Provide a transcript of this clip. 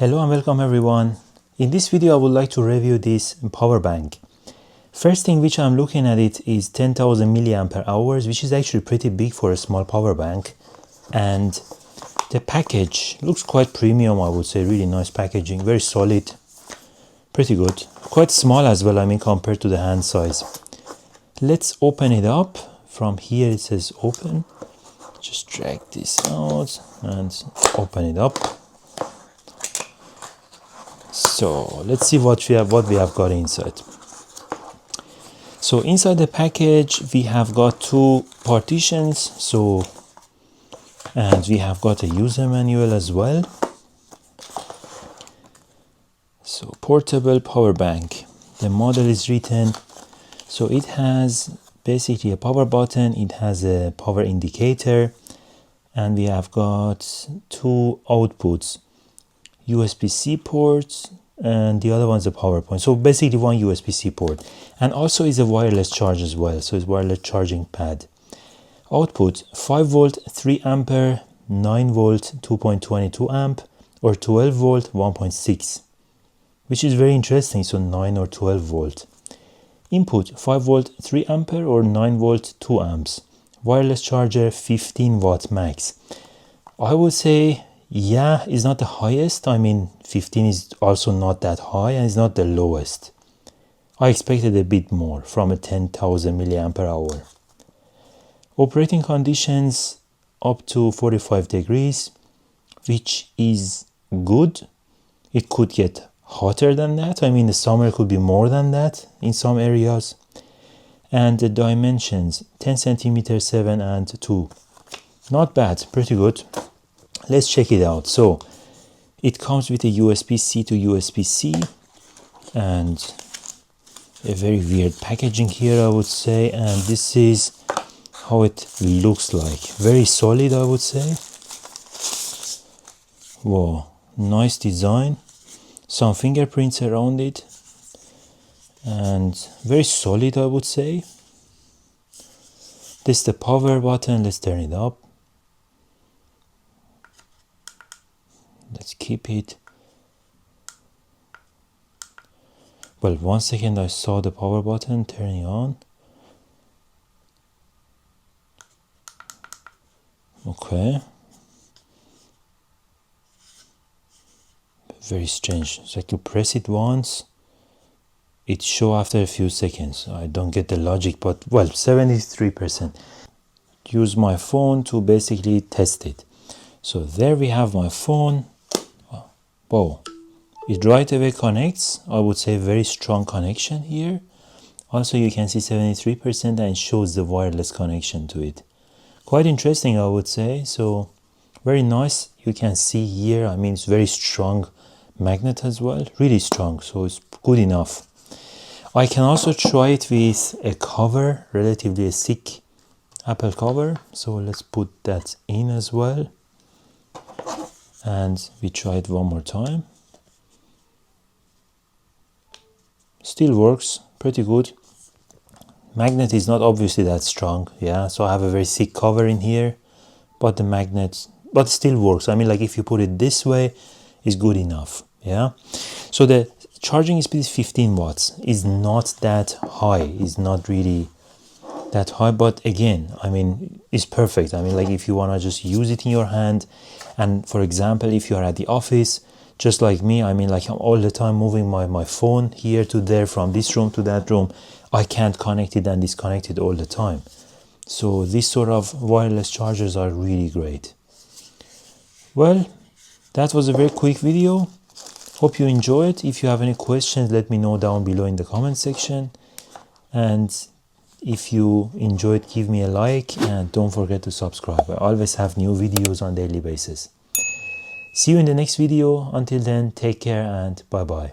Hello and welcome everyone. In this video I would like to review this power bank. First thing which I'm looking at it is 10,000 milliampere hours, which is actually pretty big for a small power bank. And the package looks quite premium, I would say. Really nice packaging, very solid, pretty good. Quite small as well, I mean, compared to the hand size. Let's open it up. From here it says open. Just drag this out and open it up. So let's see what we have got inside. So inside the package we have got two partitions, and we have got a user manual as well. So portable power bank, the model is written. So it has basically a power button, it has a power indicator, and we have got two outputs, USB-C ports, and the other one's a power point. So basically one USB-C port, and also is a wireless charge as well. So it's wireless charging pad. Output 5 volt 3 ampere, 9 volt 2.22 amp, or 12 volt 1.6, which is very interesting. So 9 or 12 volt. Input 5 volt 3 ampere or 9 volt 2 amps. Wireless charger 15 watt max. I would say, yeah, it's not the highest. I mean, 15 is also not that high, and it's not the lowest. I expected a bit more from a 10,000 milliampere hour. Operating conditions up to 45 degrees, which is good. It could get hotter than that. I mean, the summer could be more than that in some areas. And the dimensions 10 centimeters, 7 and 2. Not bad, pretty good. Let's check it out. So it comes with a USB-C to USB-C and a very weird packaging here, I would say. And this is how it looks like. Very solid, I would say. Whoa, nice design. Some fingerprints around it. And very solid, I would say. This is the power button. Let's turn it up. Let's keep it. Well, 1 second, I saw the power button turning on. Okay. Very strange. So I could press it once. It shows after a few seconds. I don't get the logic, but well, 73%. Use my phone to basically test it. So there we have my phone. Wow, it right away connects. I would say very strong connection here. Also you can see 73% and shows the wireless connection to it. Quite interesting, I would say. So very nice. You can see here, I mean, it's very strong magnet as well, really strong, so it's good enough. I can also try it with a cover, relatively a thick Apple cover. So let's put that in as well. And we try it one more time. Still works pretty good. Magnet is not obviously that strong, yeah. So I have a very thick cover in here, but the magnet, but still works. I mean, like if you put it this way, it's good enough, yeah. So the charging speed is 15 watts. Is not that high. It's not really that high, but again, I mean, it's perfect. I mean, like if you want to just use it in your hand, and for example, if you are at the office, just like me, I mean, like I'm all the time moving my phone here to there, from this room to that room. I can't connect it and disconnect it all the time. So these sort of wireless chargers are really great. Well, that was a very quick video. Hope you enjoyed. If you have any questions, let me know down below in the comment section. And if you enjoyed, give me a like and don't forget to subscribe. I always have new videos on a daily basis. See you in the next video. Until then, take care and bye bye.